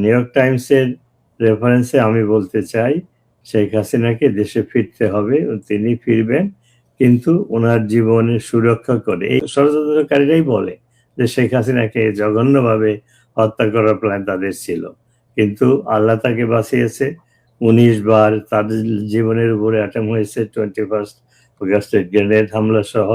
New York টাইমসের রেফারেন্সে আমি বলতে চাই, শেখ হাসিনাকে দেশে ফিরতে হবে, তিনি ফিরবেন, কিন্তু ওনার জীবনের সুরক্ষা করে। এই ষড়যন্ত্রকারীরাই বলে যে শেখ হাসিনাকে জঘন্যভাবে হত্যা করার প্ল্যান তাদের ছিল, কিন্তু আল্লাহ তাকে বাঁচিয়েছে। 19 বার তার জীবনের উপরে অ্যাটেম্প হয়েছে, 21 অগাস্টের গ্রেনেড হামলা সহ।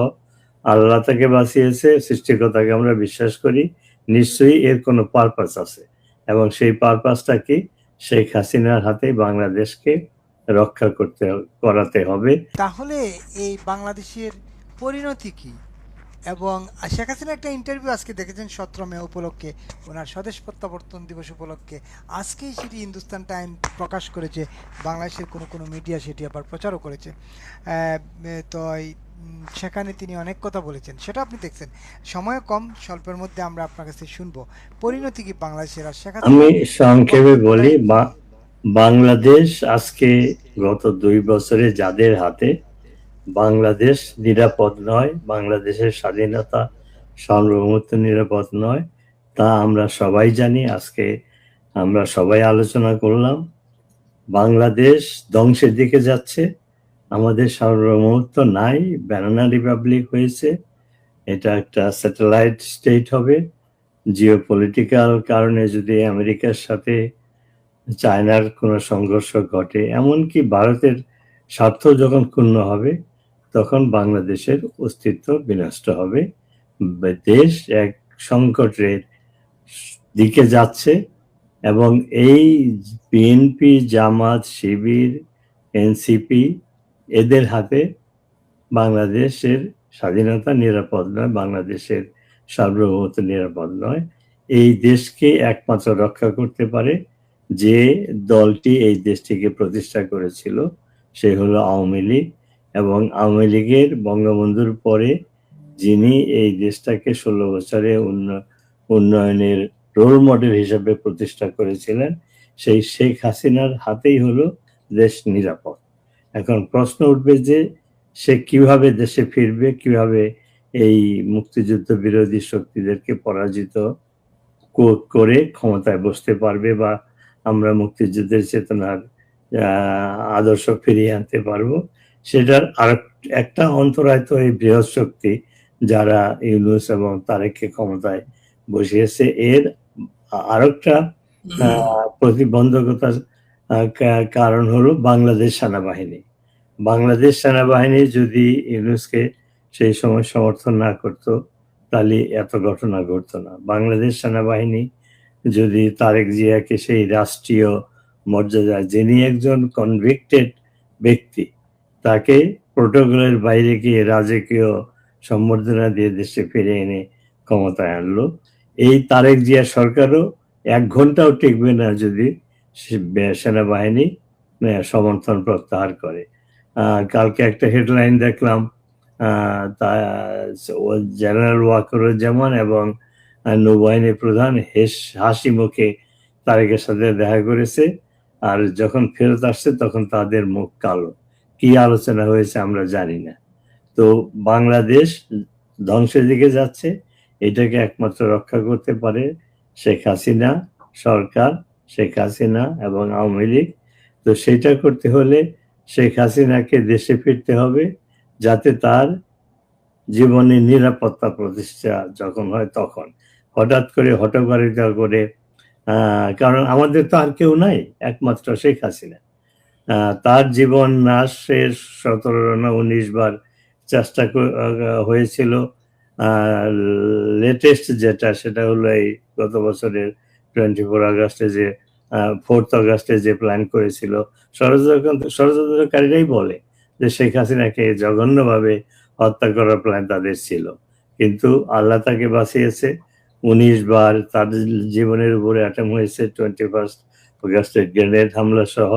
আল্লাহ তাকে বাঁচিয়েছে, সৃষ্টিকর্তাকে আমরা বিশ্বাস করি। নিশ্চয়ই এর কোনো পারপাস আছে, এবং সেই পারপাসটা কি? শেখ হাসিনার হাতে বাংলাদেশকে রক্ষা করাতে হবে। তাহলে এই বাংলাদেশের পরিণতি কি? এবং শেখ হাসিনা একটা ইন্টারভিউ আজকে দেখেছেন 17 মে উপলক্ষে, ওনার স্বদেশ প্রত্যাবর্তন দিবস উপলক্ষে আজকেই সেটি হিন্দুস্তান টাইম প্রকাশ করেছে, বাংলাদেশের কোনো কোনো মিডিয়া সেটি আবার প্রচারও করেছে। তো সেখানে তিনি অনেক কথা বলেছেন, সেটা আপনি দেখছেন। সময় কম, স্বল্পের মধ্যে আমরা আপনার কাছে শুনবো পরিণতি কি বাংলাদেশের। আর শেখ আমি হাসিনার সংক্ষেপে বলি, বাংলাদেশ আজকে গত 2 বছরে যাদের হাতে, বাংলাদেশ নিরাপদ নয়, বাংলাদেশের স্বাধীনতা সার্বভৌমত্ব নিরাপদ নয়, তা আমরা সবাই জানি। আজকে আমরা সবাই আলোচনা করলাম। বাংলাদেশ ধ্বংসের দিকে যাচ্ছে, আমাদের সার্বভৌমত্ব নাই, ব্যানানা রিপাবলিক হয়েছে, এটা একটা স্যাটেলাইট স্টেট হবে। জিওপলিটিক্যাল কারণে যদি আমেরিকার সাথে চায়নার কোনো সংঘর্ষ ঘটে, এমনকি ভারতের স্বার্থ যখন ক্ষুণ্ণ হবে, তখন বাংলাদেশের অস্তিত্ব বিনষ্ট হবে। দেশ এক সংকটের দিকে যাচ্ছে, এবং এই বিএনপি, জামাত, শিবির, এনসিপি, এদের হাতে বাংলাদেশের স্বাধীনতা নিরাপদ নয়, বাংলাদেশের সার্বভৌমত্ব নিরাপদ নয়। এই দেশকে একমাত্র রক্ষা করতে পারে যে দলটি এই দেশটিকে প্রতিষ্ঠা করেছিল, সে হলো আওয়ামী লীগ। এবং আওয়ামী লীগের বঙ্গবন্ধুর পরে যিনি এই দেশটাকে 16 বছরে উন্নয়নের রোল মডেল হিসেবে প্রতিষ্ঠা করেছিলেন, সেই শেখ হাসিনার হাতেই হলো দেশ নিরাপদ। এখন প্রশ্ন উঠবে যে সে কিভাবে দেশে ফিরবে, কিভাবে এই মুক্তিযুদ্ধ বিরোধী শক্তিদেরকে পরাজিত করে ক্ষমতায় বসতে পারবে, বা আমরা মুক্তিযুদ্ধের চেতনার আদর্শ ফিরিয়ে আনতে পারবো। সেটার আর একটা অন্তরায় তো এই বৃহৎ শক্তি যারা ইউনূস এবং তারেককে ক্ষমতায় বসিয়েছে, এর আরেকটা প্রতিবন্ধকতার কারণ হলো বাংলাদেশ সেনাবাহিনী। বাংলাদেশ সেনাবাহিনী যদি ইউনূসকে সেই সময় সমর্থন না করতো, তাহলে এত ঘটনা ঘটতো না। বাংলাদেশ সেনাবাহিনী যদি তারেক জিয়াকে সেই রাষ্ট্রীয় মর্যাদা, যিনি একজন কনভিক্টেড ব্যক্তি, তাকে প্রোটোকলের বাইরে গিয়ে রাজকীয় সম্বর্ধনা দিয়ে দেশে ফিরে এনে ক্ষমতায় আনলো, এই তারেক জিয়া সরকারও 1 ঘন্টাও টিকবে না যদি সেনাবাহিনী সমর্থন প্রত্যাহার করে। কালকে একটা হেডলাইন দেখলাম, জেনারেল ওয়াকারুজ্জামান এবং নৌবাহিনী প্রধান হাসি মুখে তারেকের সাথে দেখা করেছে, আর যখন ফেরত আসছে তখন তাদের মুখ কালো। কি আলোচনা হয়েছে আমরা জানি না। তো বাংলাদেশ ধ্বংসের দিকে যাচ্ছে, এটাকে একমাত্র রক্ষা করতে পারে শেখ হাসিনা সরকার, শেখ হাসিনা এবং আওয়ামী লীগ। তো সেটা করতে হলে শেখ হাসিনাকে দেশে ফিরতে হবে, যাতে তার জীবনের নিরাপত্তা প্রতিষ্ঠা যখন হয় তখন। হঠাৎ করে হঠকারিতা করে, কারণ আমাদের তো আর কেউ নাই, একমাত্র শেখ হাসিনা। তার জীবন নাশের 17 না 19 বার চেষ্টা হয়েছিল। লেটেস্ট যেটা, সেটা হলো এই গত বছরের 24 আগস্টে যে 4th আগস্টে যে প্ল্যান করেছিল। ষড়যন্ত্রকারীরাই বলে যে শেখ হাসিনাকে জঘন্যভাবে হত্যা করার প্ল্যান তাদের ছিল, কিন্তু আল্লাহ তাকে বাঁচিয়েছে। 19 বার তার জীবনের উপরে অ্যাটেম্প হয়েছে, 21 অগাস্টের গ্রেনেড হামলা সহ।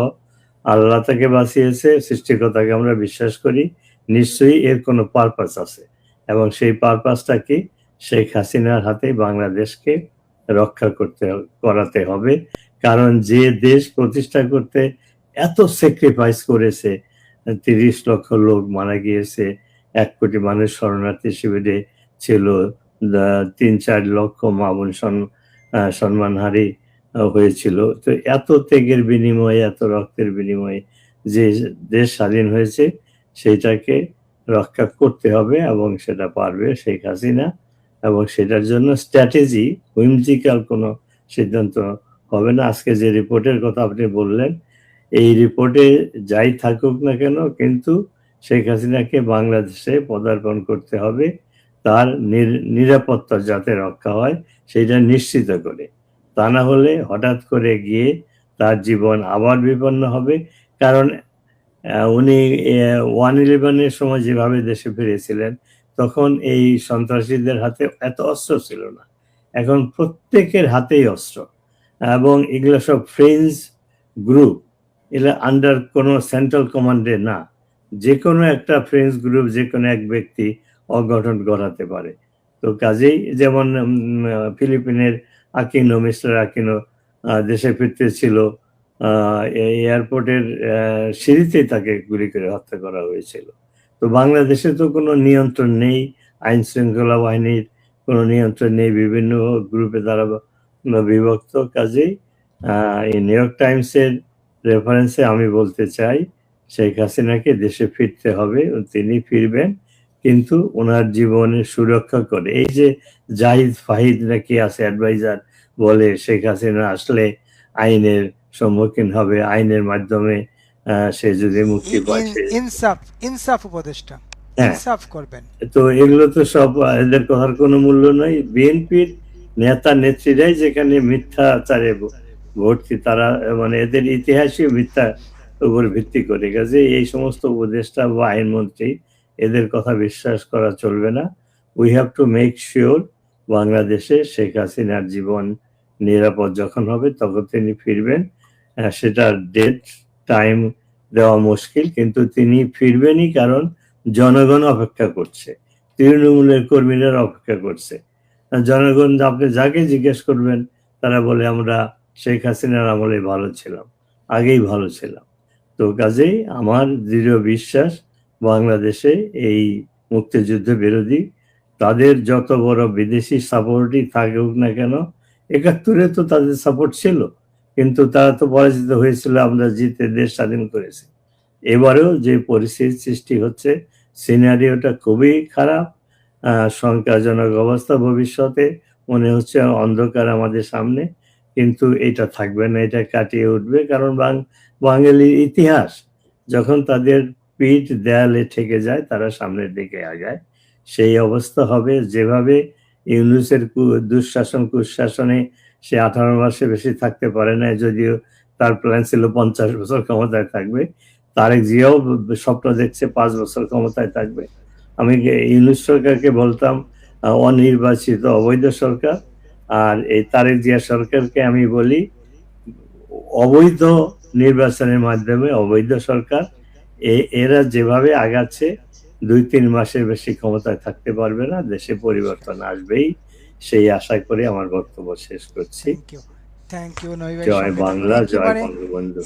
আল্লাহ তাকে বাঁচিয়েছে, সৃষ্টিকর্তাকে আমরা বিশ্বাস করি। নিশ্চয়ই এর কোনো পারপাস আছে, এবং সেই পারপাসটা কি? শেখ হাসিনার হাতে বাংলাদেশকে রক্ষা করাতে হবে। কারণ যে দেশ প্রতিষ্ঠা করতে এত স্যাক্রিফাইস করেছে, 30 লক্ষ লোক মারা গিয়েছে, 1 কোটি মানুষ শরণার্থী শিবিরে ছিল, 3-4 লক্ষ মা বোন সম্মানহারি হয়েছিল। তো এত ত্যাগের বিনিময়ে, এত রক্তের বিনিময়ে যে দেশ স্বাধীন হয়েছে, সেটাকে রক্ষা করতে হবে এবং সেটা পারবে শেখ হাসিনা। এবং সেটার জন্য স্ট্র্যাটেজি, হুইমজিক্যাল কোনো সিদ্ধান্ত হবে না। আজকে যে রিপোর্টের কথা আপনি বললেন, এই রিপোর্টে যাই থাকুক না কেন, কিন্তু শেখ হাসিনাকে বাংলাদেশে পদার্পণ করতে হবে, তার নিরাপত্তা যাতে রক্ষা হয় সেটা নিশ্চিত করে। তা না হলে হঠাৎ করে গিয়ে তার জীবন আবার বিপন্ন হবে। কারণ উনি 1/11-এর সময় যেভাবে দেশে ফিরেছিলেন, তখন এই সন্ত্রাসীদের হাতে এত অস্ত্র ছিল না। এখন প্রত্যেকের হাতেই অস্ত্র, এবং এগুলো সব ফ্রেঞ্চ গ্রুপ, এগুলো আন্ডার কোনো সেন্ট্রাল কমান্ডে না। যে কোনো একটা ফ্রেঞ্চ গ্রুপ, যে কোনো এক ব্যক্তি অঘটন ঘটাতে পারে। তো কাজেই যেমন ফিলিপিনের আকিনো, মিস্টার আকিনো দেশে ফিরতেছিল, এয়ারপোর্টের সিঁড়িতেই তাকে গুলি করে হত্যা করা হয়েছিল। তো বাংলাদেশে তো কোনো নিয়ন্ত্রণ নেই, আইন শৃঙ্খলা বাহিনীর কোনো নিয়ন্ত্রণ নেই, বিভিন্ন গ্রুপে তারা বিভক্ত। কাজেই এই নিউ ইয়র্ক টাইমসের রেফারেন্সে আমি বলতে চাই, শেখ হাসিনাকে দেশে ফিরতে হবে, তিনি ফিরবেন, কিন্তু ওনার জীবনের সুরক্ষা করে। এই যে জাহিদ ফাহিদ নাকি আছে অ্যাডভাইজার, বলে শেখ হাসিনা আসলে আইনের সম্মুখীন হবে, আইনের মাধ্যমে সে যদি মুক্তি পায়। ইনসাফ, ইনসাফ উপদেষ্টা হ্যাঁ, ইনসাফ করবেন। তো এগুলো তো সব এদের কথার কোনো মূল্য নাই। বিএনপির নেতা নেত্রীরাই যেখানে মিথ্যাচারে ভর্তি, তারা মানে এদের ইতিহাসই মিথ্যা উপর ভিত্তি করে। কাজে এই সমস্ত উপদেষ্টা বা আইনমন্ত্রী, এদের কথা বিশ্বাস করা চলবে না। We have to make sure বাংলাদেশে শেখ হাসিনার জীবন নিরাপদ যখন হবে তখন তিনি ফিরবেন। সেটার ডেট টাইম দেওয়া মুশকিল, কিন্তু তিনি ফিরবেনই, কারণ জনগণ অপেক্ষা করছে, তৃণমূলের কর্মীরা অপেক্ষা করছে। জনগণ আপনি যাকে জিজ্ঞেস করবেন, তারা বলে আমরা শেখ হাসিনার আমলে ভালো ছিলাম, আগেই ভালো ছিলাম। তো কাজেই আমার দৃঢ় বিশ্বাস, বাংলাদেশে এই মুক্তিযুদ্ধ বিরোধী, তাদের যত বড় বিদেশি সাপোর্টই থাকুক না কেন, ৭১-এ তো তাদের সাপোর্ট ছিল, কিন্তু তারা তো পরাজিত হয়েছিল, আমরা জিতে দেশ স্বাধীন করেছি। এবারেও যে পরিস্থিতির সৃষ্টি হচ্ছে, সিনারিওটা খুবই খারাপ, শঙ্কাজনক অবস্থা। ভবিষ্যতে মনে হচ্ছে অন্ধকার আমাদের সামনে, কিন্তু এটা থাকবে না, এটা কাটিয়ে উঠবে। কারণ বাঙালির ইতিহাস, যখন তাদের পিঠ দেয়ালে ঠেকে যায়, তারা সামনের দিকে আগায়। সেই অবস্থা হবে। যেভাবে ইউনূসের দুঃশাসন কুশাসনে সে 18 মাসে বেশি থাকতে পারে না, যদিও তার প্ল্যান ছিল 50 বছর ক্ষমতায় থাকবে। তারেক জিয়াও স্বপ্ন দেখছে 5 বছর ক্ষমতায় থাকবে। আমি ইউনূস সরকারকে বলতাম অনির্বাচিত অবৈধ সরকার, আর এই তারেক জিয়া সরকারকে আমি বলি অবৈধ নির্বাচনের মাধ্যমে অবৈধ সরকার। এরা যেভাবে আগাচ্ছে 2-3 মাসের বেশি ক্ষমতায় থাকতে পারবে না, দেশে পরিবর্তন আসবেই, সেই আশা করে আমার বক্তব্য শেষ করছি। থ্যাংক ইউ, থ্যাংক ইউ নবী ভাই, জয় সঙ্গে থাকুন। বাংলা, জয় একেবারে বঙ্গবন্ধু।